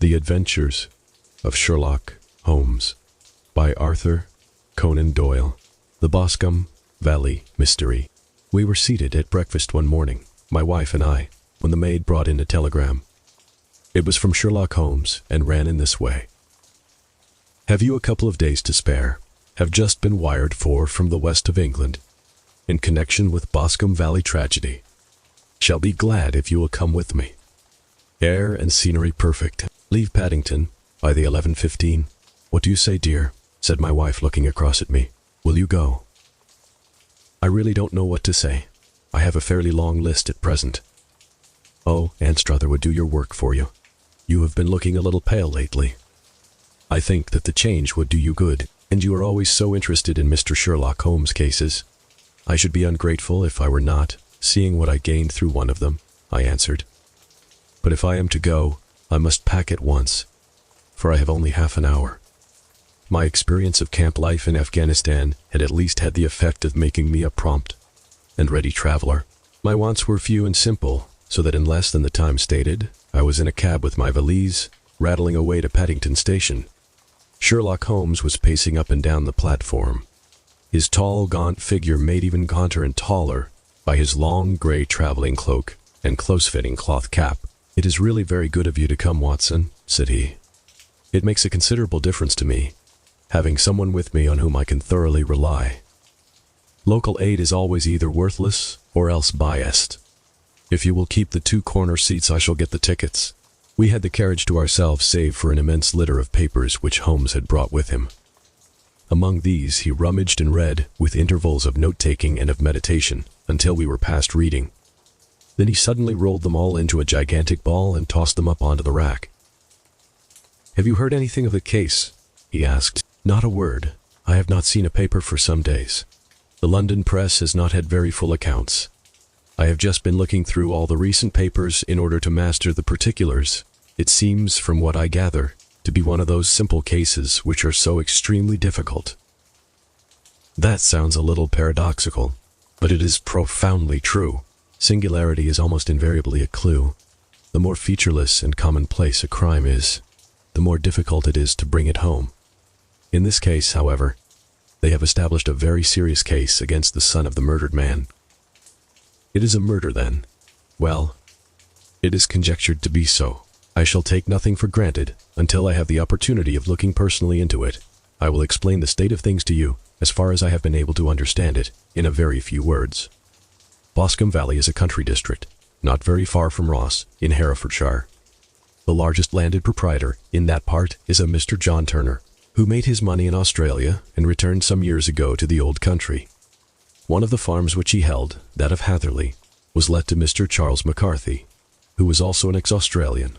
The Adventures of Sherlock Holmes by Arthur Conan Doyle. The Boscombe Valley Mystery. We were seated at breakfast one morning, my wife and I, when the maid brought in a telegram. It was from Sherlock Holmes and ran in this way. Have you a couple of days to spare? Have just been wired for from the west of England, in connection with Boscombe Valley tragedy. Shall be glad if you will come with me. Air and scenery perfect. Leave Paddington by the 11:15. What do you say, dear? Said my wife, looking across at me. Will you go? I really don't know what to say. I have a fairly long list at present. Oh, Anstruther would do your work for you. You have been looking a little pale lately. I think that the change would do you good, and you are always so interested in Mr. Sherlock Holmes cases. I should be ungrateful if I were not, seeing what I gained through one of them, I answered. But if I am to go, I must pack at once, for I have only half an hour. My experience of camp life in Afghanistan had at least had the effect of making me a prompt and ready traveler. My wants were few and simple, so that in less than the time stated, I was in a cab with my valise, rattling away to Paddington Station. Sherlock Holmes was pacing up and down the platform, his tall, gaunt figure made even gaunter and taller by his long gray traveling cloak and close-fitting cloth cap. It is really very good of you to come, Watson, said he. It makes a considerable difference to me, having someone with me on whom I can thoroughly rely. Local aid is always either worthless or else biased. If you will keep the 2 corner seats, I shall get the tickets. We had the carriage to ourselves save for an immense litter of papers which Holmes had brought with him. Among these he rummaged and read, with intervals of note-taking and of meditation, until we were past reading. Then he suddenly rolled them all into a gigantic ball and tossed them up onto the rack. Have you heard anything of the case? He asked. Not a word. I have not seen a paper for some days. The London press has not had very full accounts. I have just been looking through all the recent papers in order to master the particulars. It seems, from what I gather, to be one of those simple cases which are so extremely difficult. That sounds a little paradoxical, but it is profoundly true. Singularity is almost invariably a clue. The more featureless and commonplace a crime is, the more difficult it is to bring it home. In this case, however, they have established a very serious case against the son of the murdered man. It is a murder, then? Well, it is conjectured to be so. I shall take nothing for granted until I have the opportunity of looking personally into it. I will explain the state of things to you, as far as I have been able to understand it, in a very few words. Boscombe Valley is a country district, not very far from Ross, in Herefordshire. The largest landed proprietor in that part is a Mr. John Turner, who made his money in Australia and returned some years ago to the old country. One of the farms which he held, that of Hatherley, was let to Mr. Charles McCarthy, who was also an ex-Australian.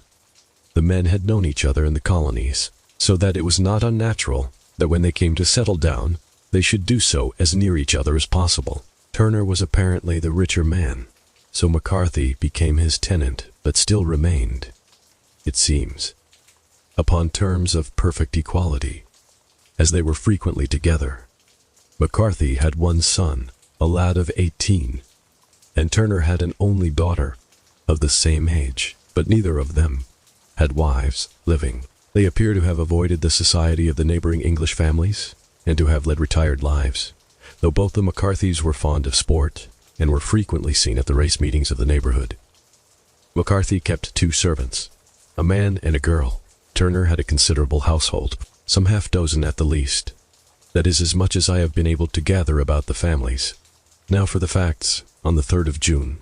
The men had known each other in the colonies, so that it was not unnatural that when they came to settle down, they should do so as near each other as possible. Turner was apparently the richer man, so McCarthy became his tenant, but still remained, it seems, upon terms of perfect equality, as they were frequently together. McCarthy had one son, a lad of 18, and Turner had an only daughter of the same age, but neither of them had wives living. They appear to have avoided the society of the neighboring English families, and to have led retired lives, though both the McCarthys were fond of sport, and were frequently seen at the race meetings of the neighborhood. McCarthy kept 2 servants, a man and a girl. Turner had a considerable household, some half-dozen at the least. That is as much as I have been able to gather about the families. Now for the facts. On the 3rd of June,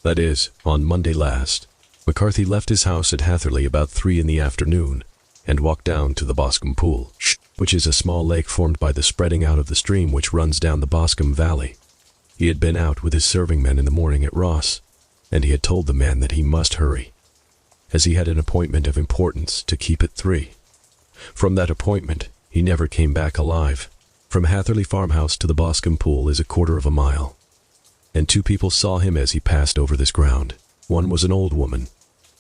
that is, on Monday last, McCarthy left his house at Hatherley about 3 in the afternoon, and walked down to the Boscombe Pool, which is a small lake formed by the spreading out of the stream which runs down the Boscombe Valley. He had been out with his serving men in the morning at Ross, and he had told the man that he must hurry, as he had an appointment of importance to keep at 3. From that appointment, he never came back alive. From Hatherley farmhouse to the Boscombe Pool is a quarter of a mile, and 2 people saw him as he passed over this ground. One was an old woman,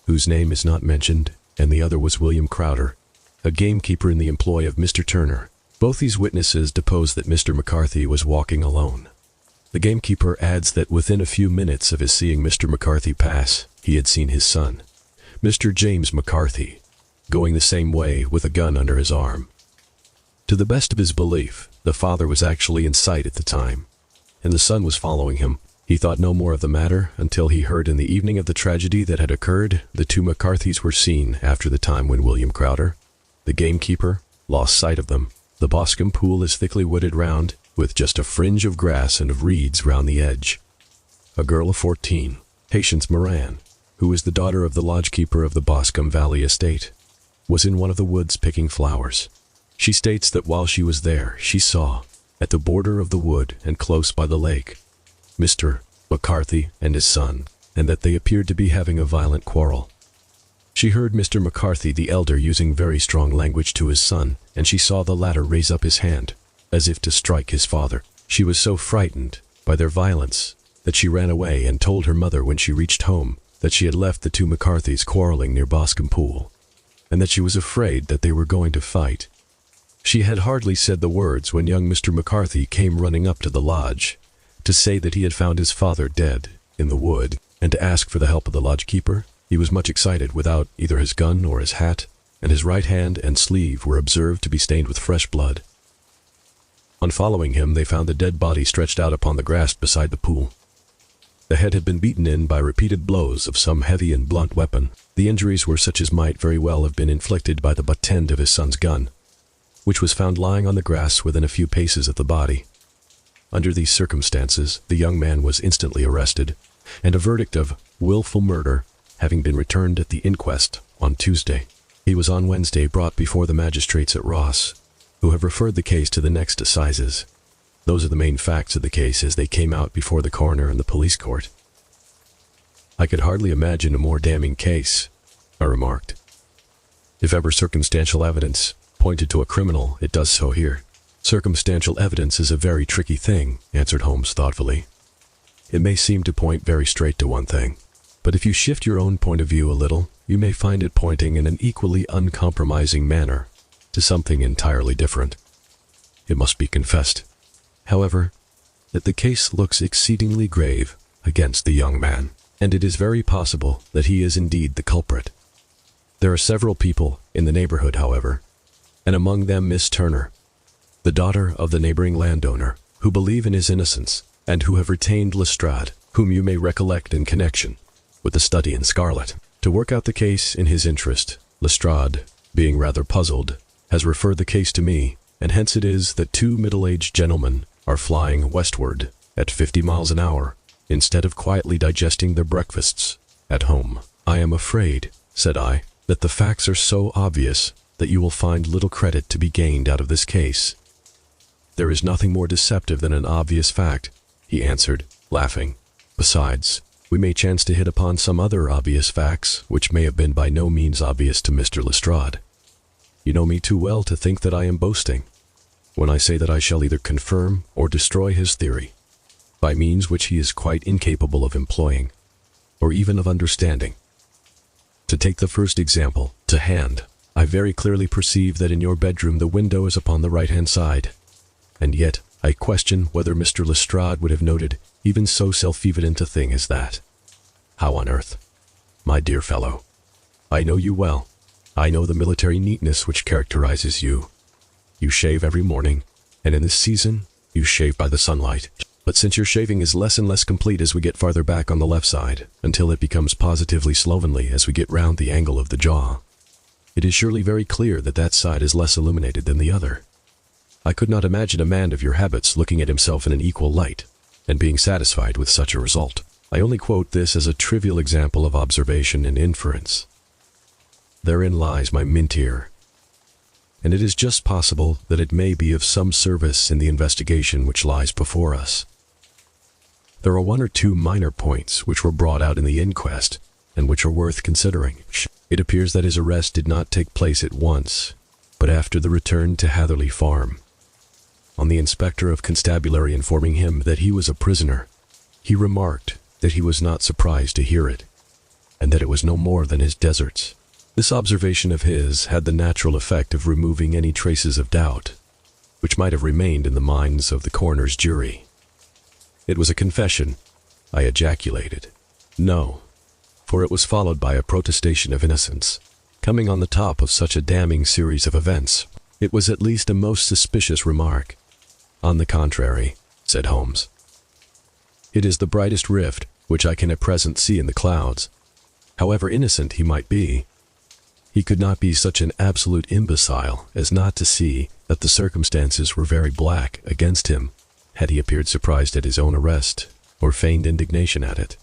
whose name is not mentioned, and the other was William Crowder, a gamekeeper in the employ of Mr. Turner. Both these witnesses depose that Mr. McCarthy was walking alone. The gamekeeper adds that within a few minutes of his seeing Mr. McCarthy pass, he had seen his son, Mr. James McCarthy, going the same way with a gun under his arm. To the best of his belief, the father was actually in sight at the time, and the son was following him. He thought no more of the matter until he heard in the evening of the tragedy that had occurred, the two McCarthys were seen after the time when William Crowder, the gamekeeper, lost sight of them. The Boscombe Pool is thickly wooded round, with just a fringe of grass and of reeds round the edge. A girl of 14, Patience Moran, who is the daughter of the lodgekeeper of the Boscombe Valley estate, was in one of the woods picking flowers. She states that while she was there, she saw, at the border of the wood and close by the lake, Mr. McCarthy and his son, and that they appeared to be having a violent quarrel. She heard Mr. McCarthy the elder using very strong language to his son, and she saw the latter raise up his hand, as if to strike his father. She was so frightened by their violence that she ran away and told her mother when she reached home that she had left the two McCarthys quarreling near Boscombe Pool, and that she was afraid that they were going to fight. She had hardly said the words when young Mr. McCarthy came running up to the lodge to say that he had found his father dead in the wood, and to ask for the help of the lodgekeeper. He was much excited without either his gun or his hat, and his right hand and sleeve were observed to be stained with fresh blood. On following him, they found a dead body stretched out upon the grass beside the pool. The head had been beaten in by repeated blows of some heavy and blunt weapon. The injuries were such as might very well have been inflicted by the butt end of his son's gun, which was found lying on the grass within a few paces of the body. Under these circumstances, the young man was instantly arrested, and a verdict of willful murder having been returned at the inquest on Tuesday, he was on Wednesday brought before the magistrates at Ross, who have referred the case to the next assizes. Those are the main facts of the case as they came out before the coroner and the police court. I could hardly imagine a more damning case, I remarked. If ever circumstantial evidence pointed to a criminal, it does so here. Circumstantial evidence is a very tricky thing, answered Holmes thoughtfully. It may seem to point very straight to one thing, but if you shift your own point of view a little, you may find it pointing in an equally uncompromising manner to something entirely different. It must be confessed, however, that the case looks exceedingly grave against the young man, and it is very possible that he is indeed the culprit. There are several people in the neighborhood, however, and among them Miss Turner, the daughter of the neighboring landowner, who believe in his innocence, and who have retained Lestrade, whom you may recollect in connection with the study in scarlet, to work out the case in his interest. Lestrade, being rather puzzled, has referred the case to me, and hence it is that two middle-aged gentlemen are flying westward at 50 miles an hour, instead of quietly digesting their breakfasts at home. I am afraid, said I, that the facts are so obvious that you will find little credit to be gained out of this case. There is nothing more deceptive than an obvious fact, he answered, laughing. Besides, we may chance to hit upon some other obvious facts which may have been by no means obvious to Mr. Lestrade. You know me too well to think that I am boasting when I say that I shall either confirm or destroy his theory by means which he is quite incapable of employing, or even of understanding. To take the first example to hand, I very clearly perceive that in your bedroom the window is upon the right-hand side, and yet I question whether Mr. Lestrade would have noted even so self-evident a thing as that. How on earth? My dear fellow, I know you well. I know the military neatness which characterizes you. You shave every morning, and in this season, you shave by the sunlight. But since your shaving is less and less complete as we get farther back on the left side, until it becomes positively slovenly as we get round the angle of the jaw, it is surely very clear that that side is less illuminated than the other. I could not imagine a man of your habits looking at himself in an equal light, and being satisfied with such a result. I only quote this as a trivial example of observation and inference. Therein lies my mintier, and it is just possible that it may be of some service in the investigation which lies before us. There are one or two minor points which were brought out in the inquest, and which are worth considering. It appears that his arrest did not take place at once, but after the return to Hatherley Farm. On the inspector of constabulary informing him that he was a prisoner, he remarked that he was not surprised to hear it, and that it was no more than his deserts. This observation of his had the natural effect of removing any traces of doubt which might have remained in the minds of the coroner's jury. It was a confession, I ejaculated. No, for it was followed by a protestation of innocence. coming on the top of such a damning series of events. It was at least a most suspicious remark. On the contrary, said Holmes, it is the brightest rift which I can at present see in the clouds. However innocent he might be, he could not be such an absolute imbecile as not to see that the circumstances were very black against him, had he appeared surprised at his own arrest, or feigned indignation at it.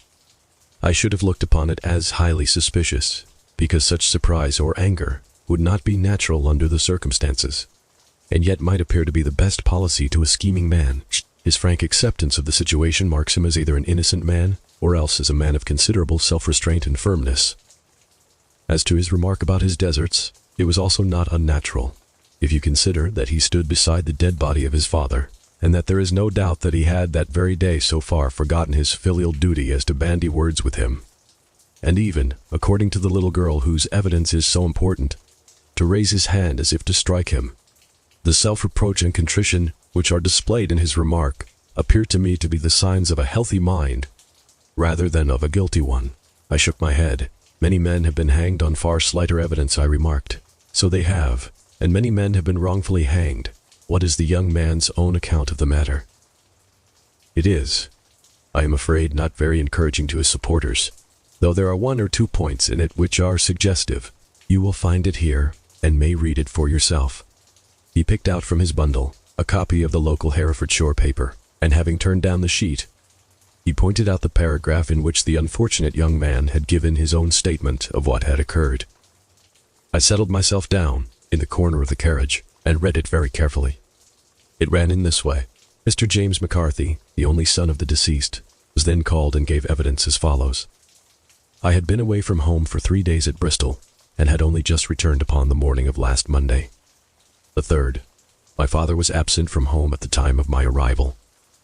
I should have looked upon it as highly suspicious, because such surprise or anger would not be natural under the circumstances, and yet might appear to be the best policy to a scheming man. His frank acceptance of the situation marks him as either an innocent man, or else as a man of considerable self-restraint and firmness. As to his remark about his deserts, it was also not unnatural, if you consider that he stood beside the dead body of his father, and that there is no doubt that he had that very day so far forgotten his filial duty as to bandy words with him, and even, according to the little girl whose evidence is so important, to raise his hand as if to strike him. The self-reproach and contrition which are displayed in his remark appear to me to be the signs of a healthy mind, rather than of a guilty one. I shook my head. Many men have been hanged on far slighter evidence, I remarked. So they have, and many men have been wrongfully hanged. What is the young man's own account of the matter? It is, I am afraid, not very encouraging to his supporters, though there are one or two points in it which are suggestive. You will find it here, and may read it for yourself. He picked out from his bundle a copy of the local Herefordshire paper, and having turned down the sheet, he pointed out the paragraph in which the unfortunate young man had given his own statement of what had occurred. I settled myself down in the corner of the carriage and read it very carefully. It ran in this way. Mr. James McCarthy, the only son of the deceased, was then called and gave evidence as follows. I had been away from home for 3 days at Bristol, and had only just returned upon the morning of last Monday, the 3rd. My father was absent from home at the time of my arrival,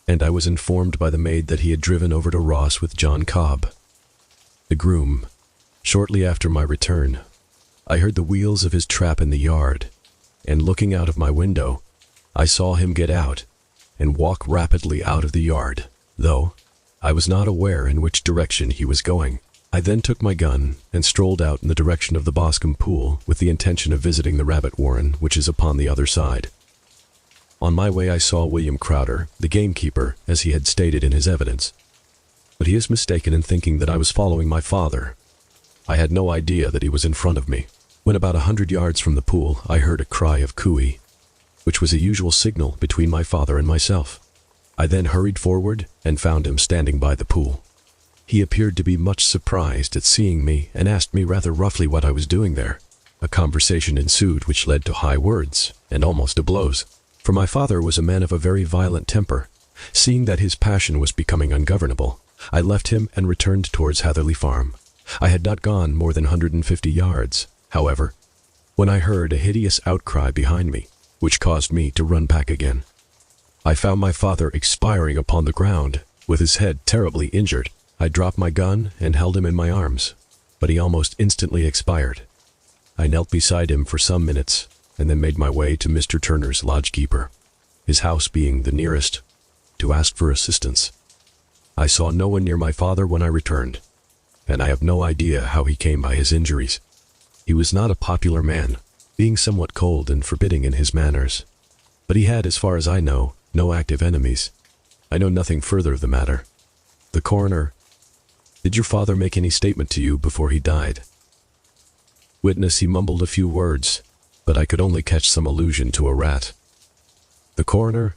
and I was informed by the maid that he had driven over to Ross with John Cobb, the groom. Shortly after my return, I heard the wheels of his trap in the yard, and looking out of my window, I saw him get out and walk rapidly out of the yard, though I was not aware in which direction he was going. I then took my gun and strolled out in the direction of the Boscombe Pool with the intention of visiting the rabbit warren which is upon the other side. On my way I saw William Crowder, the gamekeeper, as he had stated in his evidence. But he is mistaken in thinking that I was following my father. I had no idea that he was in front of me. When about 100 yards from the pool, I heard a cry of cooey, which was a usual signal between my father and myself. I then hurried forward and found him standing by the pool. He appeared to be much surprised at seeing me and asked me rather roughly what I was doing there. A conversation ensued which led to high words and almost to blows. For my father was a man of a very violent temper. Seeing that his passion was becoming ungovernable, I left him and returned towards Hatherley Farm. I had not gone more than 150 yards, however, when I heard a hideous outcry behind me, which caused me to run back again. I found my father expiring upon the ground, with his head terribly injured. I dropped my gun and held him in my arms, but he almost instantly expired. I knelt beside him for some minutes, and then made my way to Mr. Turner's lodgekeeper, his house being the nearest, to ask for assistance. I saw no one near my father when I returned, and I have no idea how he came by his injuries. He was not a popular man, being somewhat cold and forbidding in his manners, but he had, as far as I know, no active enemies. I know nothing further of the matter. The coroner: did your father make any statement to you before he died? Witness: he mumbled a few words, but I could only catch some allusion to a rat. The coroner: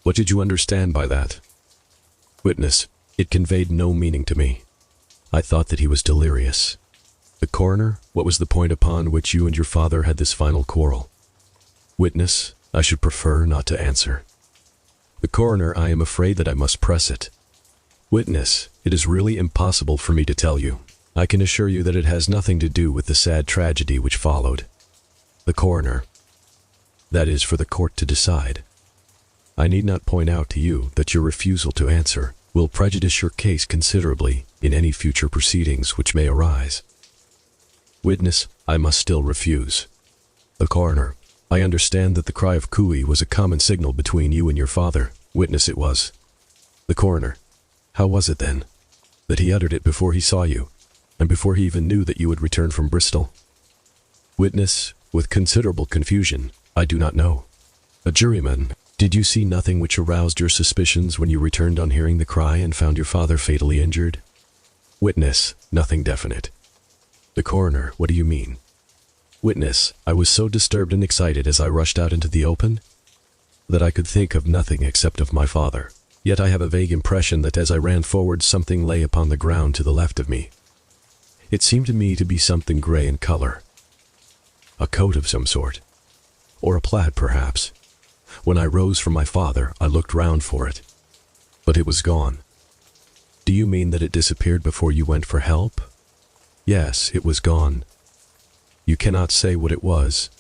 what did you understand by that? Witness: it conveyed no meaning to me. I thought that he was delirious. The coroner: what was the point upon which you and your father had this final quarrel? Witness: I should prefer not to answer. The coroner: I am afraid that I must press it. Witness: it is really impossible for me to tell you. I can assure you that it has nothing to do with the sad tragedy which followed. The coroner: that is for the court to decide. I need not point out to you that your refusal to answer will prejudice your case considerably in any future proceedings which may arise. Witness: I must still refuse. The coroner: I understand that the cry of cooey was a common signal between you and your father. Witness: it was. The coroner: how was it then that he uttered it before he saw you, and before he even knew that you had returned from Bristol? Witness, with considerable confusion, I do not know. A juryman, did you see nothing which aroused your suspicions when you returned on hearing the cry and found your father fatally injured? Witness, nothing definite. The coroner, what do you mean? Witness, I was so disturbed and excited as I rushed out into the open that I could think of nothing except of my father. Yet I have a vague impression that as I ran forward something lay upon the ground to the left of me. It seemed to me to be something gray in color. A coat of some sort. Or a plaid, perhaps. When I rose from my father, I looked round for it. But it was gone. Do you mean that it disappeared before you went for help? Yes, it was gone. You cannot say what it was.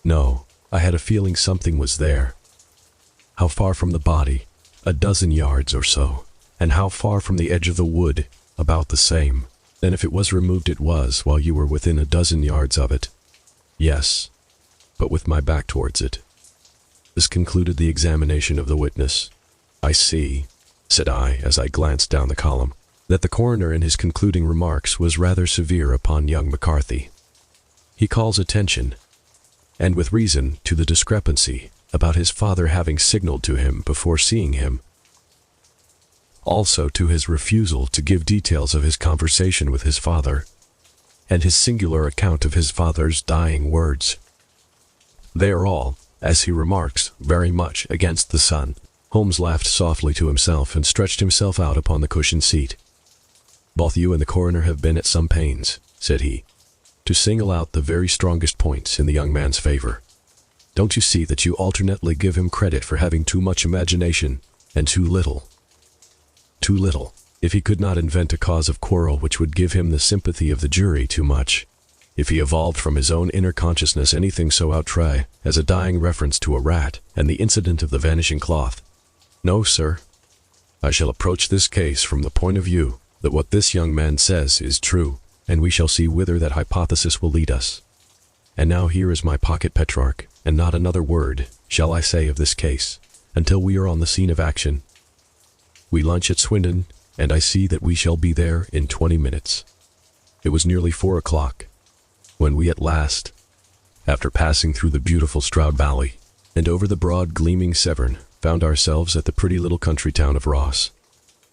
No, I had a feeling something was there. How far from the body? 12 yards or so. And how far from the edge of the wood? About the same. Then if it was removed, it was while you were within 12 yards of it. Yes, but with my back towards it. This concluded the examination of the witness. I see, said I as I glanced down the column, that the coroner in his concluding remarks was rather severe upon young McCarthy. He calls attention, and with reason, to the discrepancy about his father having signaled to him before seeing him. Also to his refusal to give details of his conversation with his father, and his singular account of his father's dying words. They are all, as he remarks, very much against the sun. Holmes laughed softly to himself and stretched himself out upon the cushioned seat. Both you and the coroner have been at some pains, said he, to single out the very strongest points in the young man's favor. Don't you see that you alternately give him credit for having too much imagination and too little? Too little, if he could not invent a cause of quarrel which would give him the sympathy of the jury; too much, if he evolved from his own inner consciousness anything so outre as a dying reference to a rat and the incident of the vanishing cloth. No, sir. I shall approach this case from the point of view that what this young man says is true, and we shall see whither that hypothesis will lead us. And now here is my pocket Petrarch, and not another word shall I say of this case until we are on the scene of action. We lunch at Swindon, and I see that we shall be there in 20 minutes. It was nearly 4 o'clock when we at last, after passing through the beautiful Stroud Valley and over the broad gleaming Severn, found ourselves at the pretty little country town of Ross.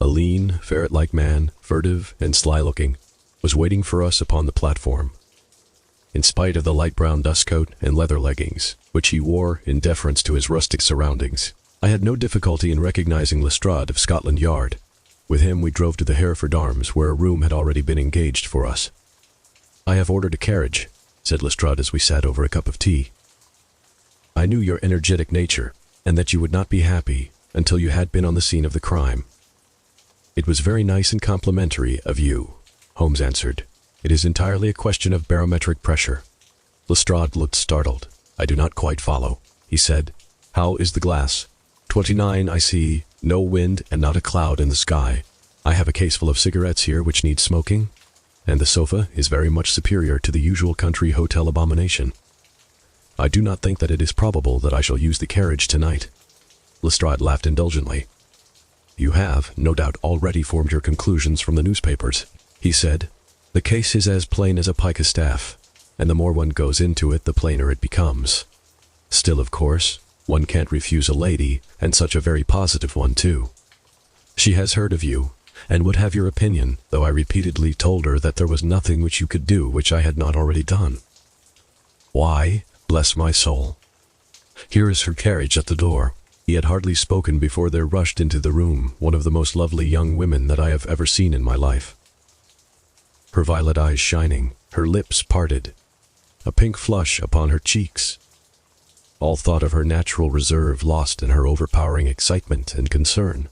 A lean, ferret-like man, furtive and sly-looking, was waiting for us upon the platform. In spite of the light brown dust coat and leather leggings, which he wore in deference to his rustic surroundings, I had no difficulty in recognizing Lestrade of Scotland Yard. With him we drove to the Hereford Arms, where a room had already been engaged for us. I have ordered a carriage, said Lestrade as we sat over a cup of tea. I knew your energetic nature, and that you would not be happy until you had been on the scene of the crime. It was very nice and complimentary of you, Holmes answered. It is entirely a question of barometric pressure. Lestrade looked startled. I do not quite follow, he said. How is the glass? 29, I see. No wind and not a cloud in the sky. I have a case full of cigarettes here which need smoking, and the sofa is very much superior to the usual country hotel abomination. I do not think that it is probable that I shall use the carriage tonight. Lestrade laughed indulgently. You have, no doubt, already formed your conclusions from the newspapers, he said. The case is as plain as a pike-staff, and the more one goes into it, the plainer it becomes. Still, of course, one can't refuse a lady, and such a very positive one, too. She has heard of you, and would have your opinion, though I repeatedly told her that there was nothing which you could do which I had not already done. Why, bless my soul. Here is her carriage at the door. He had hardly spoken before there rushed into the room one of the most lovely young women that I have ever seen in my life. Her violet eyes shining, her lips parted, a pink flush upon her cheeks. All thought of her natural reserve lost in her overpowering excitement and concern.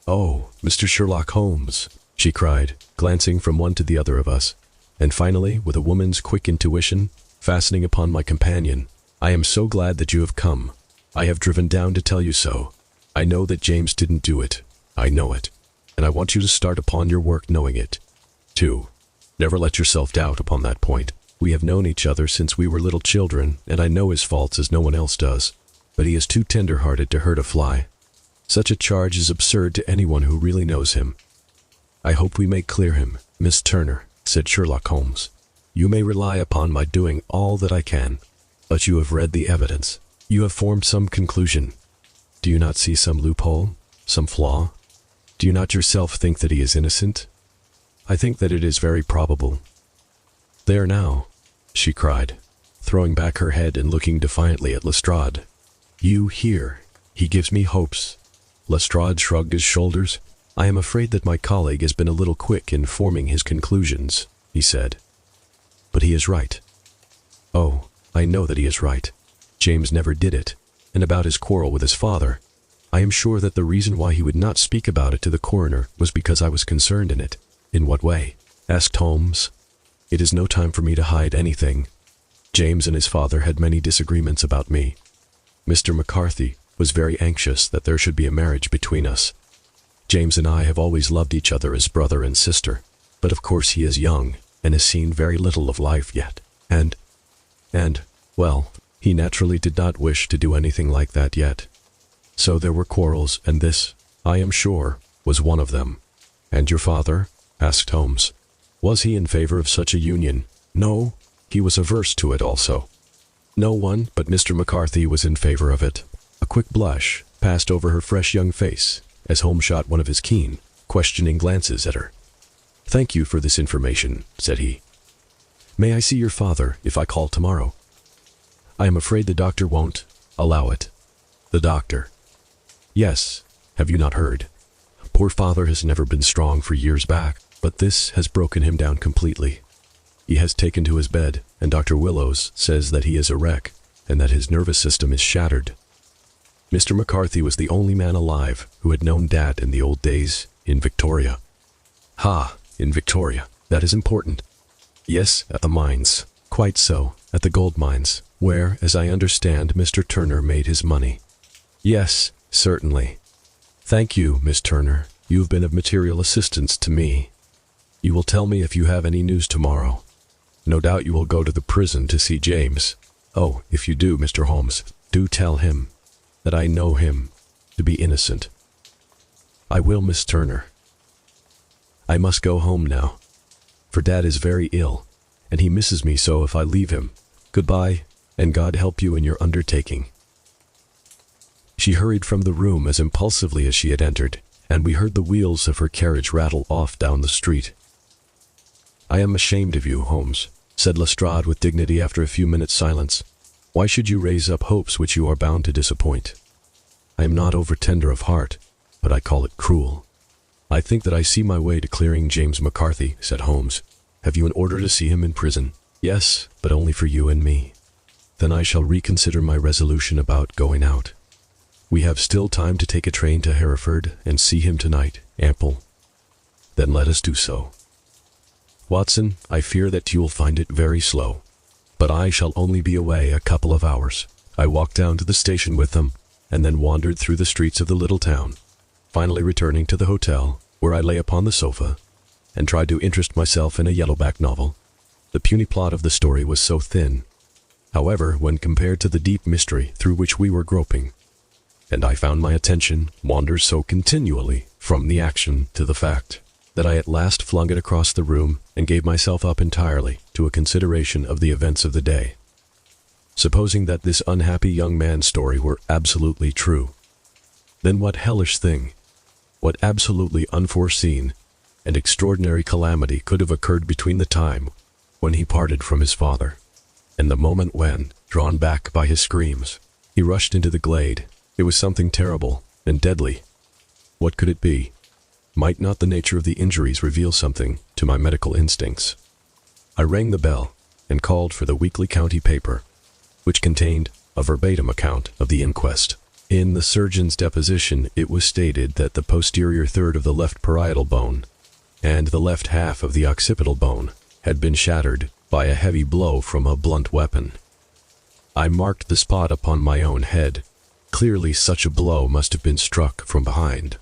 Oh, Mr. Sherlock Holmes, she cried, glancing from one to the other of us, and finally, with a woman's quick intuition, fastening upon my companion. I am so glad that you have come. I have driven down to tell you so. I know that James didn't do it. I know it. And I want you to start upon your work knowing it. 2. Never let yourself doubt upon that point. We have known each other since we were little children, and I know his faults as no one else does. But he is too tender-hearted to hurt a fly. Such a charge is absurd to anyone who really knows him. I hope we may clear him, Miss Turner, said Sherlock Holmes. You may rely upon my doing all that I can. But you have read the evidence. You have formed some conclusion. Do you not see some loophole? Some flaw? Do you not yourself think that he is innocent? I think that it is very probable. There now, she cried, throwing back her head and looking defiantly at Lestrade. You hear. He gives me hopes. Lestrade shrugged his shoulders. I am afraid that my colleague has been a little quick in forming his conclusions, he said. But he is right. Oh, I know that he is right. James never did it. And about his quarrel with his father, I am sure that the reason why he would not speak about it to the coroner was because I was concerned in it. In what way? Asked Holmes. It is no time for me to hide anything. James and his father had many disagreements about me. Mr. McCarthy was very anxious that there should be a marriage between us. James and I have always loved each other as brother and sister, but of course he is young and has seen very little of life yet. And, well, he naturally did not wish to do anything like that yet. So there were quarrels, and this, I am sure, was one of them. And your father? Asked Holmes. Was he in favor of such a union? No, he was averse to it also. No one but Mr. McCarthy was in favor of it. A quick blush passed over her fresh young face as Holmes shot one of his keen, questioning glances at her. Thank you for this information, said he. May I see your father if I call tomorrow? I am afraid the doctor won't allow it. The doctor? Yes, have you not heard? Poor father has never been strong for years back, but this has broken him down completely. He has taken to his bed, and Dr. Willows says that he is a wreck, and that his nervous system is shattered. Mr. McCarthy was the only man alive who had known Dad in the old days in Victoria. Ha, in Victoria, that is important. Yes, at the mines. Quite so, at the gold mines, where, as I understand, Mr. Turner made his money. Yes, certainly. Thank you, Miss Turner. You have been of material assistance to me. You will tell me if you have any news tomorrow. No doubt you will go to the prison to see James. Oh, if you do, Mr. Holmes, do tell him that I know him to be innocent. I will, Miss Turner. I must go home now, for Dad is very ill, and he misses me so if I leave him. Goodbye, and God help you in your undertaking. She hurried from the room as impulsively as she had entered, and we heard the wheels of her carriage rattle off down the street. I am ashamed of you, Holmes, said Lestrade with dignity after a few minutes' silence. Why should you raise up hopes which you are bound to disappoint? I am not over-tender of heart, but I call it cruel. I think that I see my way to clearing James McCarthy, said Holmes. Have you an order to see him in prison? Yes, but only for you and me. Then I shall reconsider my resolution about going out. We have still time to take a train to Hereford and see him tonight, ample. Then let us do so. Watson, I fear that you will find it very slow, but I shall only be away a couple of hours. I walked down to the station with them, and then wandered through the streets of the little town, finally returning to the hotel, where I lay upon the sofa, and tried to interest myself in a yellowback novel. The puny plot of the story was so thin, however, when compared to the deep mystery through which we were groping, and I found my attention wander so continually from the action to the fact, that I at last flung it across the room and gave myself up entirely to a consideration of the events of the day. Supposing that this unhappy young man's story were absolutely true, then what hellish thing, what absolutely unforeseen and extraordinary calamity could have occurred between the time when he parted from his father and the moment when, drawn back by his screams, he rushed into the glade? It was something terrible and deadly. What could it be? Might not the nature of the injuries reveal something to my medical instincts? I rang the bell and called for the weekly county paper, which contained a verbatim account of the inquest. In the surgeon's deposition, it was stated that the posterior third of the left parietal bone and the left half of the occipital bone had been shattered by a heavy blow from a blunt weapon. I marked the spot upon my own head. Clearly such a blow must have been struck from behind.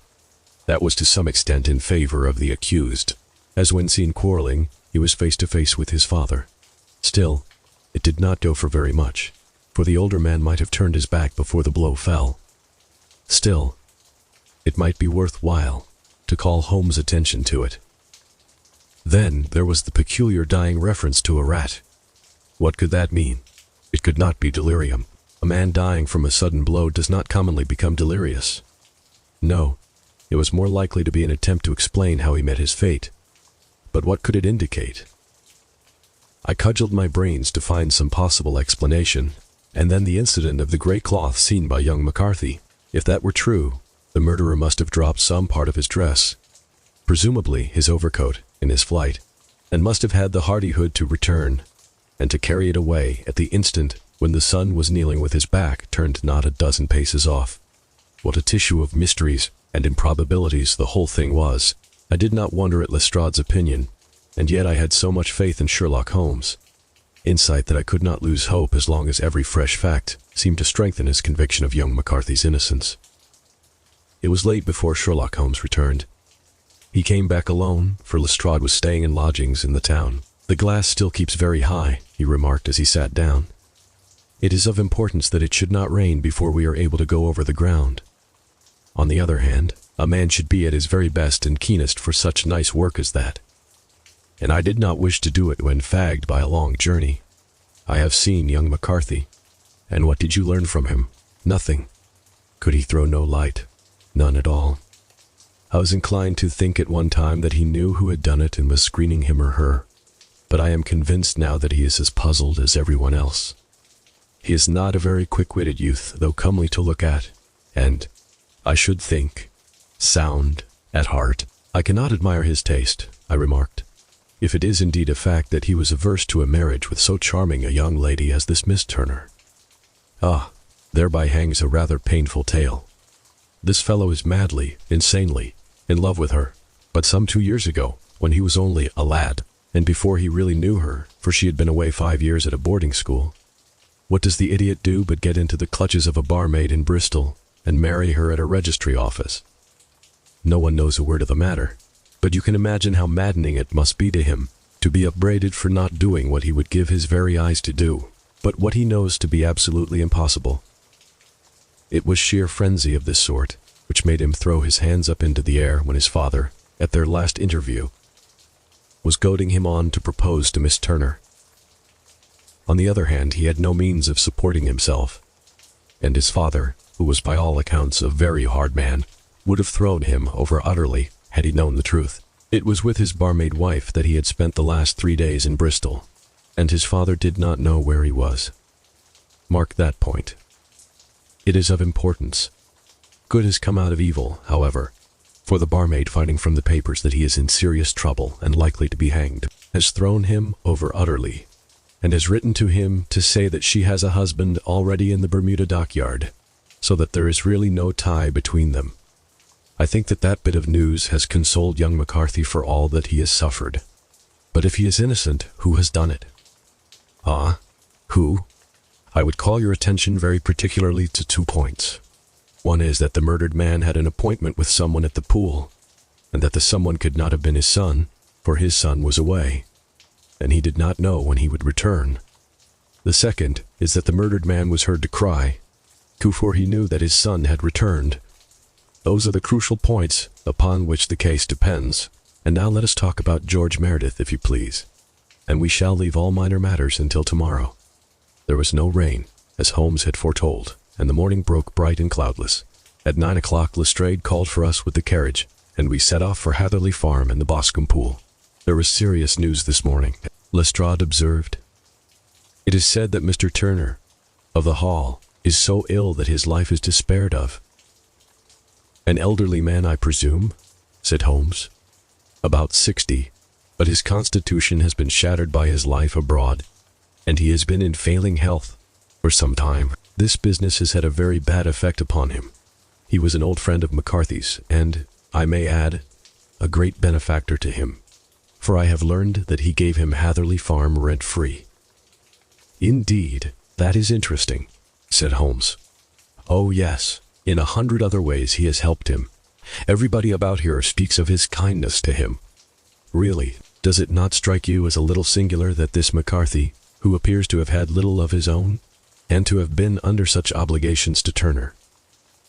That was to some extent in favor of the accused, as when seen quarreling, he was face to face with his father. Still, it did not go for very much, for the older man might have turned his back before the blow fell. Still, it might be worth while to call Holmes' attention to it. Then there was the peculiar dying reference to a rat. What could that mean? It could not be delirium. A man dying from a sudden blow does not commonly become delirious. No, it was more likely to be an attempt to explain how he met his fate. But what could it indicate? I cudgeled my brains to find some possible explanation, and then the incident of the grey cloth seen by young McCarthy. If that were true, the murderer must have dropped some part of his dress, presumably his overcoat, in his flight, and must have had the hardihood to return, and to carry it away at the instant when the son was kneeling with his back turned not a dozen paces off. What a tissue of mysteries and improbabilities the whole thing was. I did not wonder at Lestrade's opinion, and yet I had so much faith in Sherlock Holmes' insight that I could not lose hope as long as every fresh fact seemed to strengthen his conviction of young McCarthy's innocence. It was late before Sherlock Holmes returned. He came back alone, for Lestrade was staying in lodgings in the town. "The glass still keeps very high," he remarked as he sat down. "It is of importance that it should not rain before we are able to go over the ground. On the other hand, a man should be at his very best and keenest for such nice work as that. And I did not wish to do it when fagged by a long journey. I have seen young McCarthy. And what did you learn from him? Nothing. Could he throw no light? None at all. I was inclined to think at one time that he knew who had done it and was screening him or her, but I am convinced now that he is as puzzled as everyone else. He is not a very quick-witted youth, though comely to look at, and, I should think, sound at heart. I cannot admire his taste," I remarked, "if it is indeed a fact that he was averse to a marriage with so charming a young lady as this Miss Turner. Ah, thereby hangs a rather painful tale. This fellow is madly, insanely, in love with her, but some 2 years ago, when he was only a lad, and before he really knew her, for she had been away 5 years at a boarding school, what does the idiot do but get into the clutches of a barmaid in Bristol and marry her at a registry office? No one knows a word of the matter, but you can imagine how maddening it must be to him to be upbraided for not doing what he would give his very eyes to do, but what he knows to be absolutely impossible. It was sheer frenzy of this sort which made him throw his hands up into the air when his father, at their last interview, was goading him on to propose to Miss Turner. On the other hand, he had no means of supporting himself, and his father, who was by all accounts a very hard man, would have thrown him over utterly had he known the truth. It was with his barmaid wife that he had spent the last 3 days in Bristol, and his father did not know where he was. Mark that point. It is of importance. Good has come out of evil, however, for the barmaid, finding from the papers that he is in serious trouble and likely to be hanged, has thrown him over utterly, and has written to him to say that she has a husband already in the Bermuda dockyard, so that there is really no tie between them. I think that that bit of news has consoled young McCarthy for all that he has suffered. But if he is innocent, who has done it? Ah, who? I would call your attention very particularly to 2 points. One is that the murdered man had an appointment with someone at the pool, and that the someone could not have been his son, for his son was away, and he did not know when he would return. The second is that the murdered man was heard to cry, for he knew that his son had returned. Those are the crucial points upon which the case depends. And now let us talk about George Meredith, if you please, and we shall leave all minor matters until tomorrow. There was no rain, as Holmes had foretold, and the morning broke bright and cloudless. At 9 o'clock Lestrade called for us with the carriage, and we set off for Hatherley Farm and the Boscombe Pool. "There was serious news this morning," Lestrade observed. "It is said that Mr. Turner, of the Hall, is so ill that his life is despaired of." "An elderly man, I presume?" said Holmes. "About 60, but his constitution has been shattered by his life abroad, and he has been in failing health for some time. This business has had a very bad effect upon him. He was an old friend of McCarthy's, and, I may add, a great benefactor to him, for I have learned that he gave him Hatherley Farm rent-free." "Indeed, that is interesting," said Holmes. "Oh yes, in 100 other ways he has helped him. Everybody about here speaks of his kindness to him. Really, does it not strike you as a little singular that this McCarthy, who appears to have had little of his own, and to have been under such obligations to Turner,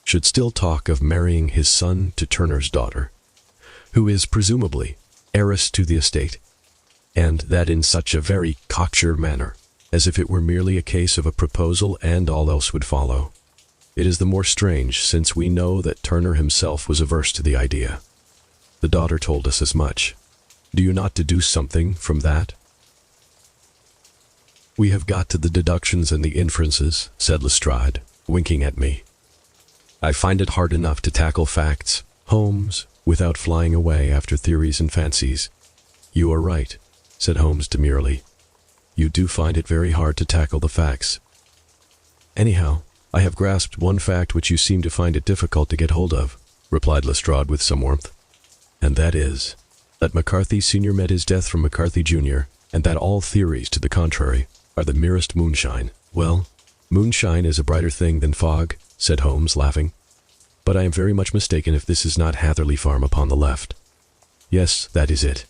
should still talk of marrying his son to Turner's daughter, who is presumably heiress to the estate? and that in such a very cocksure manner, as if it were merely a case of a proposal and all else would follow. It is the more strange since we know that Turner himself was averse to the idea. The daughter told us as much. Do you not deduce something from that? We have got to the deductions and the inferences, said Lestrade, winking at me. I find it hard enough to tackle facts, Holmes, without flying away after theories and fancies. You are right, said Holmes demurely. You do find it very hard to tackle the facts. Anyhow, I have grasped one fact which you seem to find it difficult to get hold of, replied Lestrade with some warmth. And that is, that McCarthy Sr. met his death from McCarthy Jr., and that all theories to the contrary are the merest moonshine. Well, moonshine is a brighter thing than fog, said Holmes, laughing. But I am very much mistaken if this is not Hatherley Farm upon the left. Yes, that is it.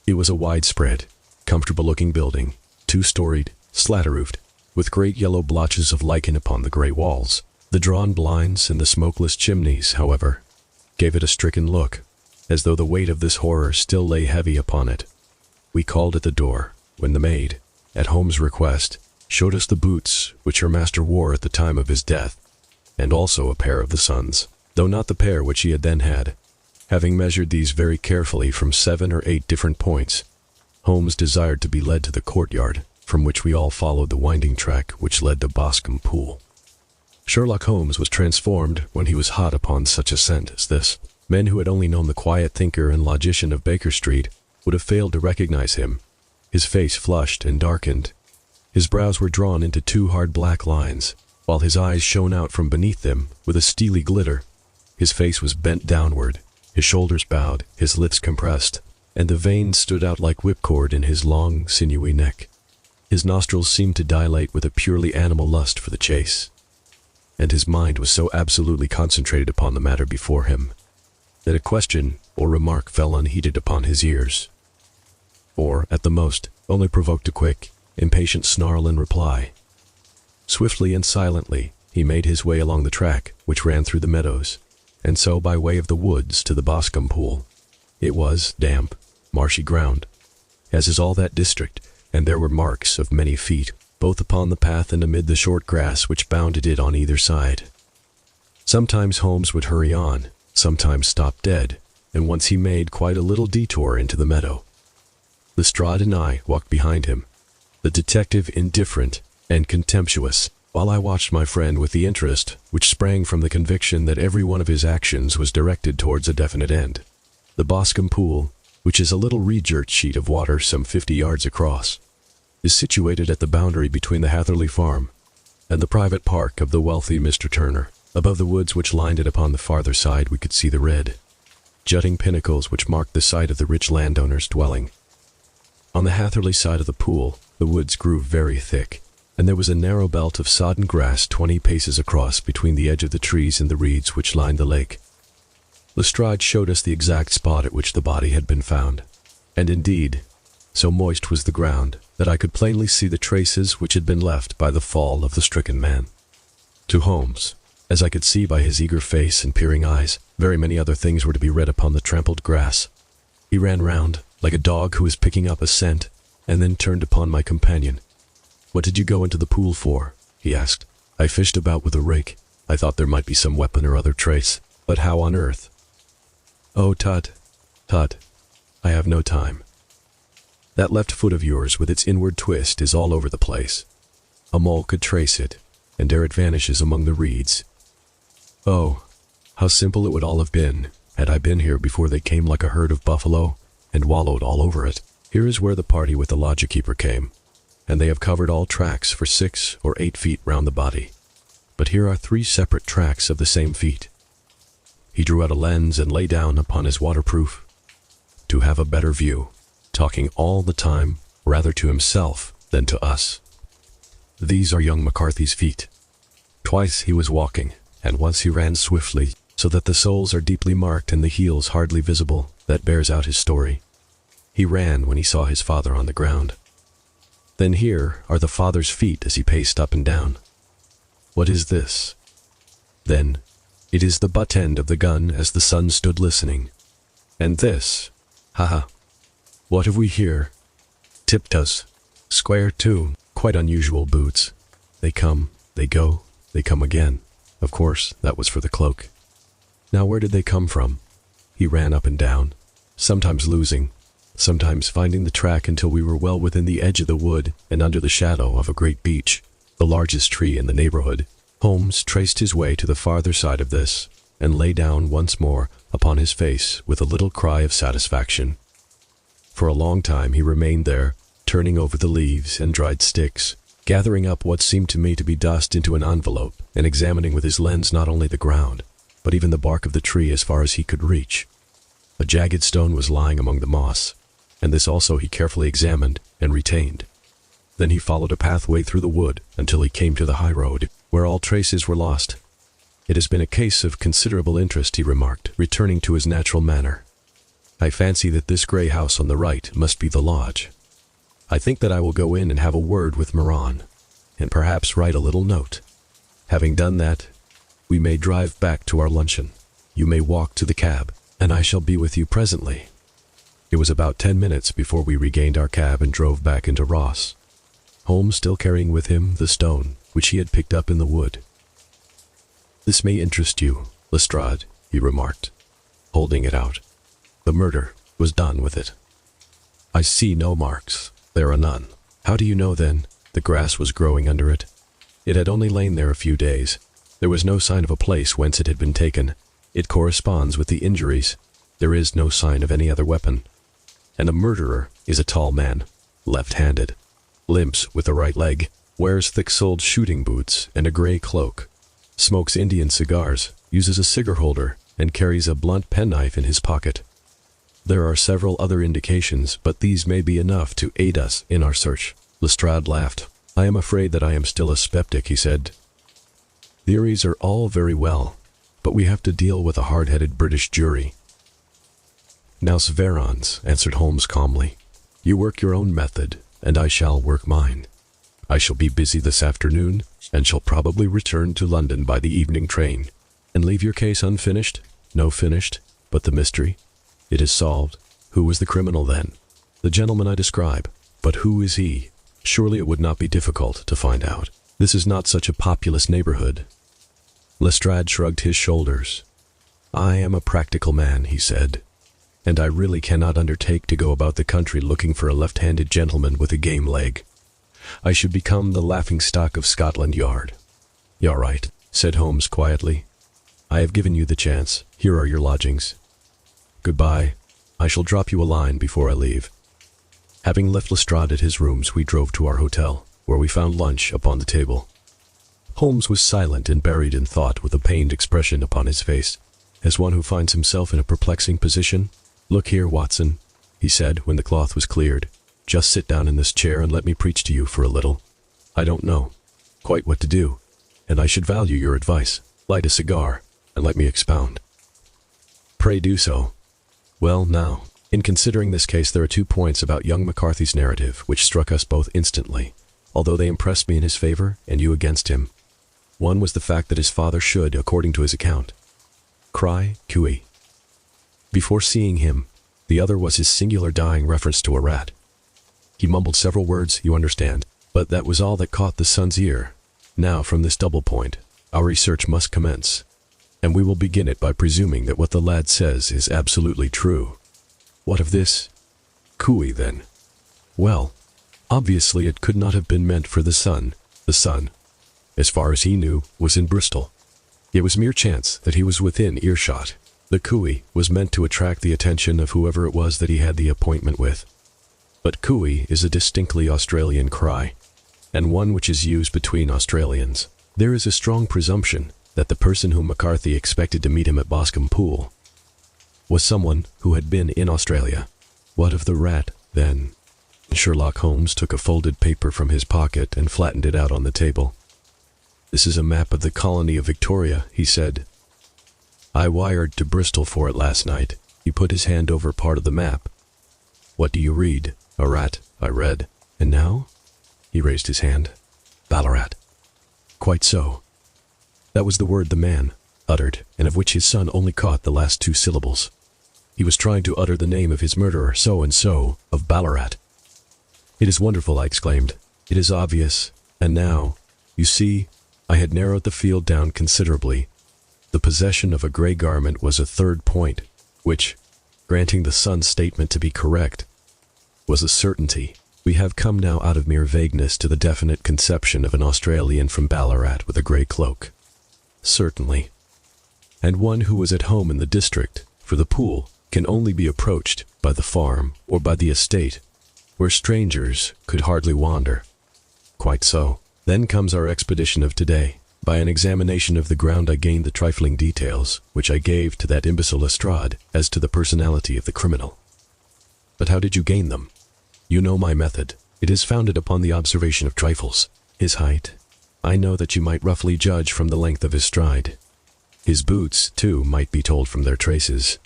It was a widespread, comfortable-looking building, 2-storied, slat-roofed, with great yellow blotches of lichen upon the grey walls. The drawn blinds and the smokeless chimneys, however, gave it a stricken look, as though the weight of this horror still lay heavy upon it. We called at the door, when the maid, at Holmes' request, showed us the boots which her master wore at the time of his death, and also a pair of the son's, though not the pair which he had then had. Having measured these very carefully from 7 or 8 different points, Holmes desired to be led to the courtyard, from which we all followed the winding track which led to Boscombe Pool. Sherlock Holmes was transformed when he was hot upon such a scent as this. Men who had only known the quiet thinker and logician of Baker Street would have failed to recognize him. His face flushed and darkened. His brows were drawn into 2 hard black lines, while his eyes shone out from beneath them with a steely glitter. His face was bent downward, his shoulders bowed, his lips compressed, and the veins stood out like whipcord in his long, sinewy neck. His nostrils seemed to dilate with a purely animal lust for the chase, and his mind was so absolutely concentrated upon the matter before him that a question or remark fell unheeded upon his ears, or, at the most, only provoked a quick, impatient snarl in reply. Swiftly and silently he made his way along the track which ran through the meadows, and so by way of the woods to the Boscombe Pool. It was damp, marshy ground, as is all that district, and there were marks of many feet, both upon the path and amid the short grass which bounded it on either side. Sometimes Holmes would hurry on, sometimes stop dead, and once he made quite a little detour into the meadow. Lestrade and I walked behind him, the detective indifferent and contemptuous, while I watched my friend with the interest which sprang from the conviction that every one of his actions was directed towards a definite end. The Boscombe Pool, which is a little reed-girt sheet of water some 50 yards across, is situated at the boundary between the Hatherley Farm and the private park of the wealthy Mr. Turner. Above the woods which lined it upon the farther side we could see the red, jutting pinnacles which marked the site of the rich landowner's dwelling. On the Hatherley side of the pool, the woods grew very thick, and there was a narrow belt of sodden grass 20 paces across between the edge of the trees and the reeds which lined the lake. Lestrade showed us the exact spot at which the body had been found, and indeed, so moist was the ground that I could plainly see the traces which had been left by the fall of the stricken man. To Holmes, as I could see by his eager face and peering eyes, very many other things were to be read upon the trampled grass. He ran round, like a dog who is picking up a scent, and then turned upon my companion. "What did you go into the pool for?" he asked. "I fished about with a rake. I thought there might be some weapon or other trace, but how on earth?" "Oh, tut, tut, I have no time. That left foot of yours with its inward twist is all over the place. A mole could trace it, and there it vanishes among the reeds. Oh, how simple it would all have been had I been here before they came like a herd of buffalo and wallowed all over it. Here is where the party with the lodge-keeper came, and they have covered all tracks for 6 or 8 feet round the body. But here are 3 separate tracks of the same feet." He drew out a lens and lay down upon his waterproof to have a better view, talking all the time rather to himself than to us. "These are young McCarthy's feet. Twice he was walking, and once he ran swiftly, so that the soles are deeply marked and the heels hardly visible. That bears out his story. He ran when he saw his father on the ground. Then here are the father's feet as he paced up and down. What is this? Then it is the butt end of the gun as the son stood listening. And this, ha ha, what have we here? Tiptoes. Square, too. Quite unusual boots. They come, they go, they come again. Of course, that was for the cloak. Now where did they come from? He ran up and down, sometimes losing, sometimes finding the track until we were well within the edge of the wood and under the shadow of a great beech, the largest tree in the neighborhood. Holmes traced his way to the farther side of this and lay down once more upon his face with a little cry of satisfaction. For a long time he remained there, turning over the leaves and dried sticks, gathering up what seemed to me to be dust into an envelope and examining with his lens not only the ground, but even the bark of the tree as far as he could reach. A jagged stone was lying among the moss, and this also he carefully examined and retained. Then he followed a pathway through the wood until he came to the high road, where all traces were lost. "It has been a case of considerable interest," he remarked, returning to his natural manner. "I fancy that this grey house on the right must be the lodge. I think that I will go in and have a word with Moran, and perhaps write a little note. Having done that, we may drive back to our luncheon. You may walk to the cab, and I shall be with you presently." It was about 10 minutes before we regained our cab and drove back into Ross, Holmes still carrying with him the stone which he had picked up in the wood. "This may interest you, Lestrade," he remarked, holding it out. "The murder was done with it. I see no marks. There are none." "How do you know, then?" "The grass was growing under it. It had only lain there a few days. There was no sign of a place whence it had been taken. It corresponds with the injuries. There is no sign of any other weapon. And the murderer is a tall man, left-handed, limps with the right leg, wears thick-soled shooting boots and a grey cloak, smokes Indian cigars, uses a cigar holder, and carries a blunt penknife in his pocket. There are several other indications, but these may be enough to aid us in our search." Lestrade laughed. "I am afraid that I am still a skeptic," he said. "Theories are all very well, but we have to deal with a hard-headed British jury." "Nous verrons," answered Holmes calmly. "You work your own method, and I shall work mine. I shall be busy this afternoon, and shall probably return to London by the evening train." "And leave your case unfinished?" "No finished, but the mystery. It is solved." "Who was the criminal, then?" "The gentleman I describe. But who is he? Surely it would not be difficult to find out. This is not such a populous neighborhood." Lestrade shrugged his shoulders. "I am a practical man," he said, "and I really cannot undertake to go about the country looking for a left-handed gentleman with a game leg. I should become the laughing-stock of Scotland Yard." "You're right," said Holmes quietly. "I have given you the chance. Here are your lodgings. Goodbye. I shall drop you a line before I leave." Having left Lestrade at his rooms, we drove to our hotel, where we found lunch upon the table. Holmes was silent and buried in thought, with a pained expression upon his face, as one who finds himself in a perplexing position. "Look here, Watson," he said when the cloth was cleared. "Just sit down in this chair and let me preach to you for a little. I don't know quite what to do, and I should value your advice. Light a cigar, and let me expound." "Pray do so." "Well, now, in considering this case, there are 2 points about young McCarthy's narrative which struck us both instantly, although they impressed me in his favor and you against him. One was the fact that his father should, according to his account, cry cooey before seeing him. The other was his singular dying reference to a rat. He mumbled several words, you understand, but that was all that caught the son's ear. Now, from this double point, our research must commence, and we will begin it by presuming that what the lad says is absolutely true." "What of this cooey, then?" "Well, obviously it could not have been meant for the son. The son, as far as he knew, was in Bristol. It was mere chance that he was within earshot. The cooey was meant to attract the attention of whoever it was that he had the appointment with. But cooey is a distinctly Australian cry, and one which is used between Australians. There is a strong presumption that the person whom McCarthy expected to meet him at Boscombe Pool was someone who had been in Australia. What of the rat, then?" Sherlock Holmes took a folded paper from his pocket and flattened it out on the table. "This is a map of the colony of Victoria," he said. "I wired to Bristol for it last night." He put his hand over part of the map. "What do you read?" "A rat," I read. "And now?" He raised his hand. "Ballarat." "Quite so." That was the word the man uttered, and of which his son only caught the last 2 syllables. He was trying to utter the name of his murderer, so-and-so, of Ballarat. "It is wonderful," I exclaimed. "It is obvious. And now, you see, I had narrowed the field down considerably. The possession of a gray garment was a third point, which, granting the son's statement to be correct, was a certainty. We have come now out of mere vagueness to the definite conception of an Australian from Ballarat with a grey cloak. Certainly. And one who was at home in the district, for the pool can only be approached by the farm or by the estate, where strangers could hardly wander. Quite so. Then comes our expedition of today. By an examination of the ground I gained the trifling details, which I gave to that imbecile Lestrade, as to the personality of the criminal. But how did you gain them? You know my method. It is founded upon the observation of trifles. His height. I know that you might roughly judge from the length of his stride. His boots, too, might be told from their traces.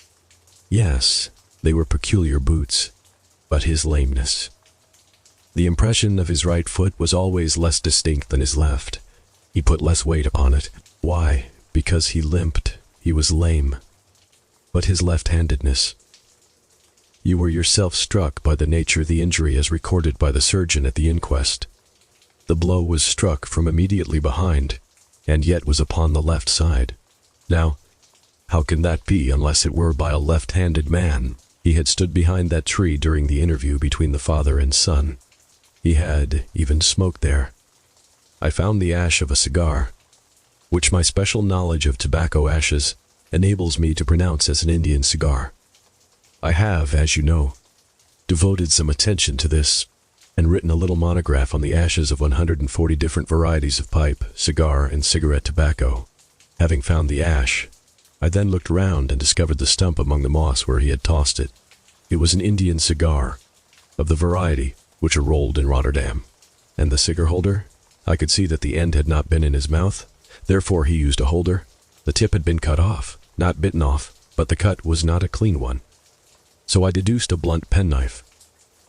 Yes, they were peculiar boots. But his lameness. The impression of his right foot was always less distinct than his left. He put less weight upon it. Why? Because he limped. He was lame. But his left-handedness. You were yourself struck by the nature of the injury as recorded by the surgeon at the inquest. The blow was struck from immediately behind, and yet was upon the left side. Now, how can that be unless it were by a left-handed man? He had stood behind that tree during the interview between the father and son. He had even smoked there. I found the ash of a cigar, which my special knowledge of tobacco ashes enables me to pronounce as an Indian cigar. I have, as you know, devoted some attention to this, and written a little monograph on the ashes of 140 different varieties of pipe, cigar, and cigarette tobacco. Having found the ash, I then looked round and discovered the stump among the moss where he had tossed it. It was an Indian cigar, of the variety which are rolled in Rotterdam. And the cigar holder? I could see that the end had not been in his mouth, therefore he used a holder. The tip had been cut off, not bitten off, but the cut was not a clean one. So I deduced a blunt penknife.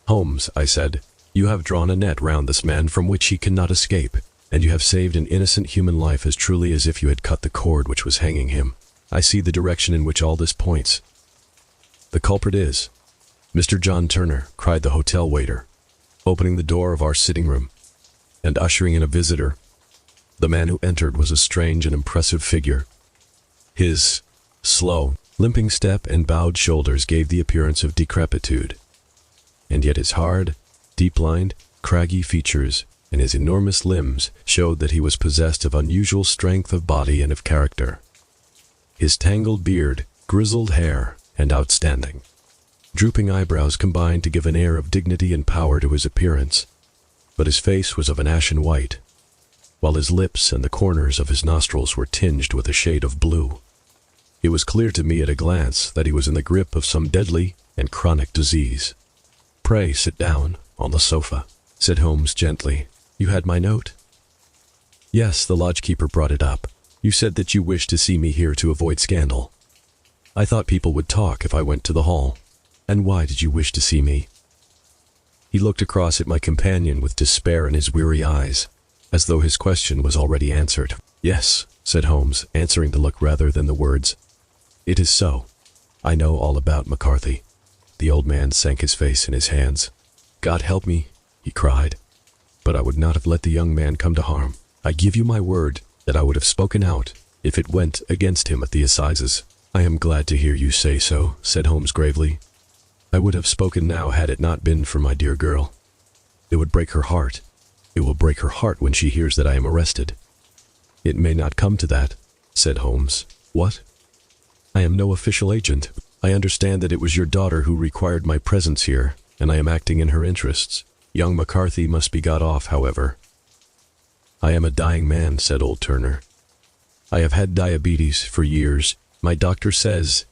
"Holmes," I said, "you have drawn a net round this man from which he cannot escape, and you have saved an innocent human life as truly as if you had cut the cord which was hanging him. I see the direction in which all this points. The culprit is Mr. John Turner," cried the hotel waiter, opening the door of our sitting room, and ushering in a visitor. The man who entered was a strange and impressive figure. His slow, limping step and bowed shoulders gave the appearance of decrepitude, and yet his hard, deep-lined, craggy features and his enormous limbs showed that he was possessed of unusual strength of body and of character. His tangled beard, grizzled hair, and outstanding, drooping eyebrows combined to give an air of dignity and power to his appearance, but his face was of an ashen white, while his lips and the corners of his nostrils were tinged with a shade of blue. It was clear to me at a glance that he was in the grip of some deadly and chronic disease. "Pray sit down on the sofa," said Holmes gently. "You had my note?" "Yes, the lodgekeeper brought it up. You said that you wished to see me here to avoid scandal. I thought people would talk if I went to the hall. And why did you wish to see me?" He looked across at my companion with despair in his weary eyes, as though his question was already answered. "Yes," said Holmes, answering the look rather than the words. "It is so. I know all about McCarthy." The old man sank his face in his hands. "God help me," he cried. "But I would not have let the young man come to harm. I give you my word that I would have spoken out if it went against him at the assizes." "I am glad to hear you say so," said Holmes gravely. "I would have spoken now had it not been for my dear girl. It would break her heart. It will break her heart when she hears that I am arrested." "It may not come to that," said Holmes. "What?" "I am no official agent. I understand that it was your daughter who required my presence here, and I am acting in her interests. Young McCarthy must be got off, however." "I am a dying man," said old Turner. "I have had diabetes for years. My doctor says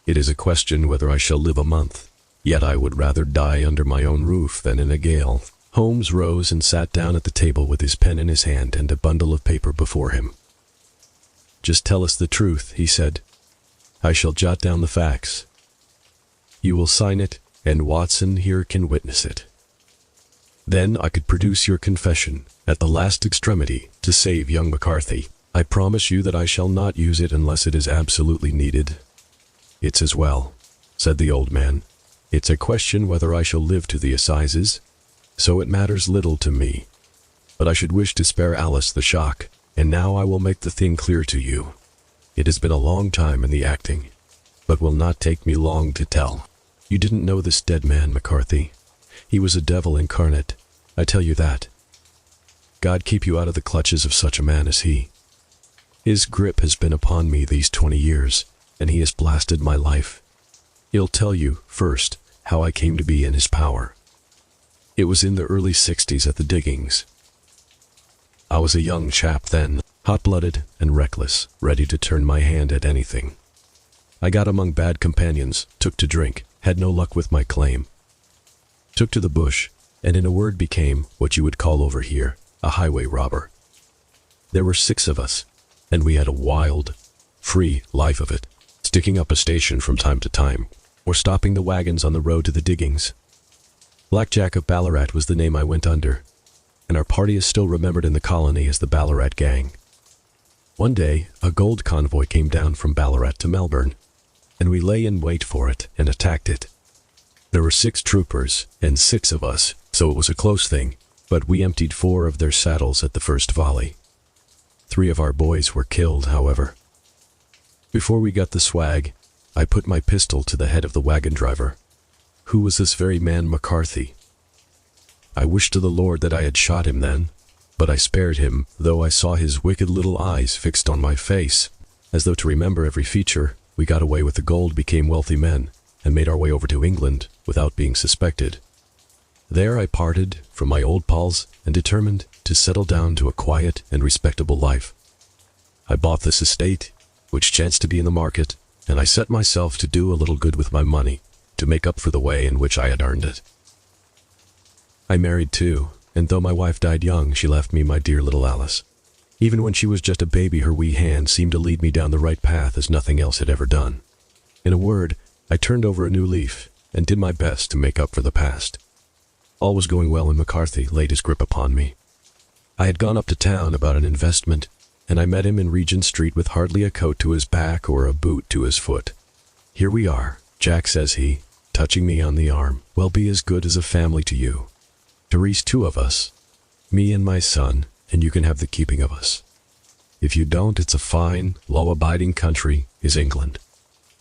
it is a question whether I shall live a month. Yet I would rather die under my own roof than in a gale." Holmes rose and sat down at the table with his pen in his hand and a bundle of paper before him. "Just tell us the truth," he said. "I shall jot down the facts. You will sign it, and Watson here can witness it. Then I could produce your confession at the last extremity to save young McCarthy. I promise you that I shall not use it unless it is absolutely needed." "It's as well," said the old man. "It's a question whether I shall live to the assizes. so it matters little to me. But I should wish to spare Alice the shock, and now I will make the thing clear to you. It has been a long time in the acting, but will not take me long to tell. You didn't know this dead man, McCarthy. He was a devil incarnate, I tell you that. God keep you out of the clutches of such a man as he. His grip has been upon me these 20 years, and he has blasted my life. He'll tell you, first, how I came to be in his power. It was in the early 60s at the diggings. I was a young chap then, hot-blooded and reckless, ready to turn my hand at anything. I got among bad companions, took to drink, had no luck with my claim. Took to the bush, and in a word became, what you would call over here, a highway robber. There were 6 of us, and we had a wild, free life of it, sticking up a station from time to time, or stopping the wagons on the road to the diggings. Blackjack of Ballarat was the name I went under, and our party is still remembered in the colony as the Ballarat Gang. One day, a gold convoy came down from Ballarat to Melbourne, and we lay in wait for it and attacked it. There were 6 troopers and 6 of us, so it was a close thing, but we emptied 4 of their saddles at the first volley. 3 of our boys were killed, however. Before we got the swag, I put my pistol to the head of the wagon driver, who was this very man McCarthy. I wished to the Lord that I had shot him then, but I spared him, though I saw his wicked little eyes fixed on my face, as though to remember every feature. We got away with the gold, became wealthy men, and made our way over to England without being suspected. There I parted from my old pals and determined to settle down to a quiet and respectable life. I bought this estate, which chanced to be in the market, and I set myself to do a little good with my money, to make up for the way in which I had earned it. I married too, and though my wife died young, she left me my dear little Alice. Even when she was just a baby, her wee hand seemed to lead me down the right path as nothing else had ever done. In a word, I turned over a new leaf, and did my best to make up for the past. All was going well when McCarthy laid his grip upon me. I had gone up to town about an investment, and I met him in Regent Street with hardly a coat to his back or a boot to his foot. "Here we are, Jack," says he, touching me on the arm. "We'll be as good as a family to you. Therese, 2 of us, me and my son, and you can have the keeping of us. If you don't, it's a fine, law-abiding country, is England."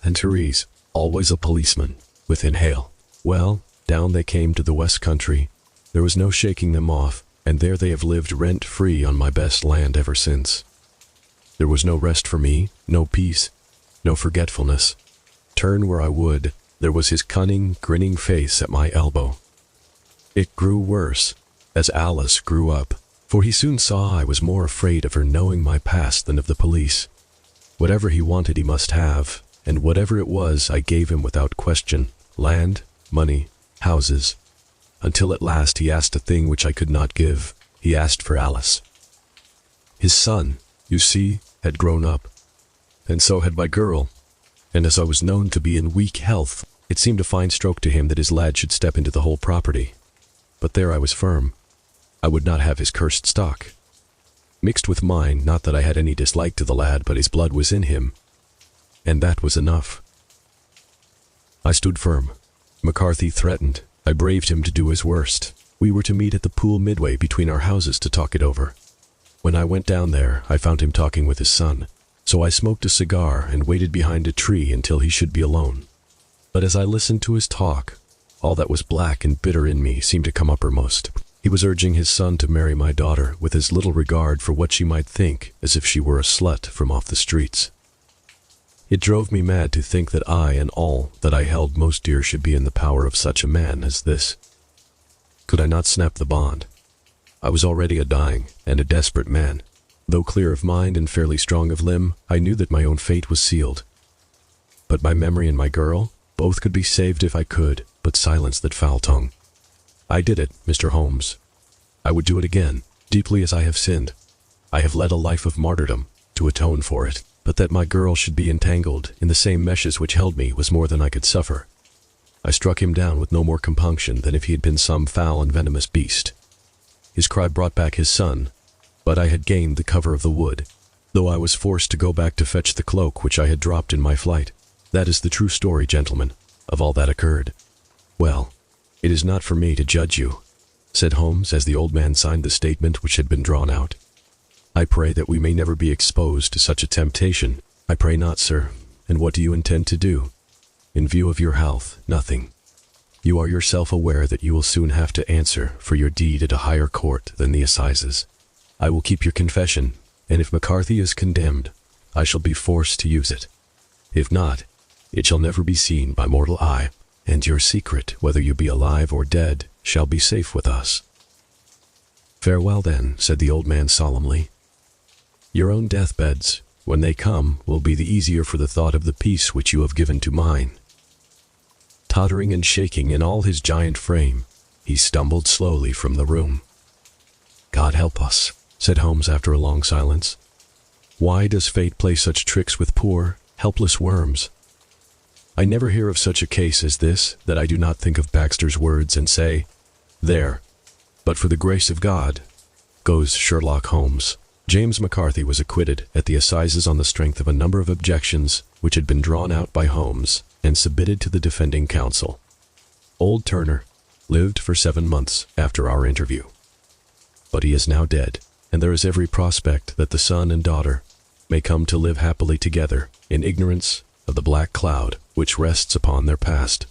And Therese, always a policeman, within hail. Well, down they came to the West Country. There was no shaking them off, and there they have lived rent-free on my best land ever since. There was no rest for me, no peace, no forgetfulness. Turn where I would, there was his cunning, grinning face at my elbow. It grew worse as Alice grew up, for he soon saw I was more afraid of her knowing my past than of the police. Whatever he wanted he must have, and whatever it was I gave him without question: land, money, houses, until at last he asked a thing which I could not give. He asked for Alice. His son, you see, had grown up, and so had my girl, and as I was known to be in weak health, it seemed a fine stroke to him that his lad should step into the whole property. But there I was firm. I would not have his cursed stock mixed with mine. Not that I had any dislike to the lad, but his blood was in him, and that was enough. I stood firm. McCarthy threatened. I braved him to do his worst. We were to meet at the pool midway between our houses to talk it over. When I went down there, I found him talking with his son, so I smoked a cigar and waited behind a tree until he should be alone. But as I listened to his talk, all that was black and bitter in me seemed to come uppermost. He was urging his son to marry my daughter with as little regard for what she might think as if she were a slut from off the streets. It drove me mad to think that I and all that I held most dear should be in the power of such a man as this. Could I not snap the bond? I was already a dying and a desperate man. Though clear of mind and fairly strong of limb, I knew that my own fate was sealed. But my memory and my girl, both could be saved if I could but silence that foul tongue. I did it, Mr. Holmes. I would do it again, deeply as I have sinned. I have led a life of martyrdom to atone for it, but that my girl should be entangled in the same meshes which held me was more than I could suffer. I struck him down with no more compunction than if he had been some foul and venomous beast. His cry brought back his son, but I had gained the cover of the wood, though I was forced to go back to fetch the cloak which I had dropped in my flight. That is the true story, gentlemen, of all that occurred. Well, it is not for me to judge you. said Holmes as the old man signed the statement which had been drawn out. "I pray that we may never be exposed to such a temptation." "I pray not, sir. And what do you intend to do?" "In view of your health, nothing. You are yourself aware that you will soon have to answer for your deed at a higher court than the assizes. I will keep your confession, and if McCarthy is condemned, I shall be forced to use it. If not, it shall never be seen by mortal eye, and your secret, whether you be alive or dead, shall be safe with us." "Farewell then," said the old man solemnly. "Your own deathbeds, when they come, will be the easier for the thought of the peace which you have given to mine." Tottering and shaking in all his giant frame, he stumbled slowly from the room. "God help us," said Holmes after a long silence. "Why does fate play such tricks with poor, helpless worms? I never hear of such a case as this that I do not think of Baxter's words and say, 'There, but for the grace of God, goes Sherlock Holmes.'" James McCarthy was acquitted at the assizes on the strength of a number of objections which had been drawn out by Holmes and submitted to the defending counsel. Old Turner lived for 7 months after our interview. But he is now dead, and there is every prospect that the son and daughter may come to live happily together in ignorance of the black cloud which rests upon their past.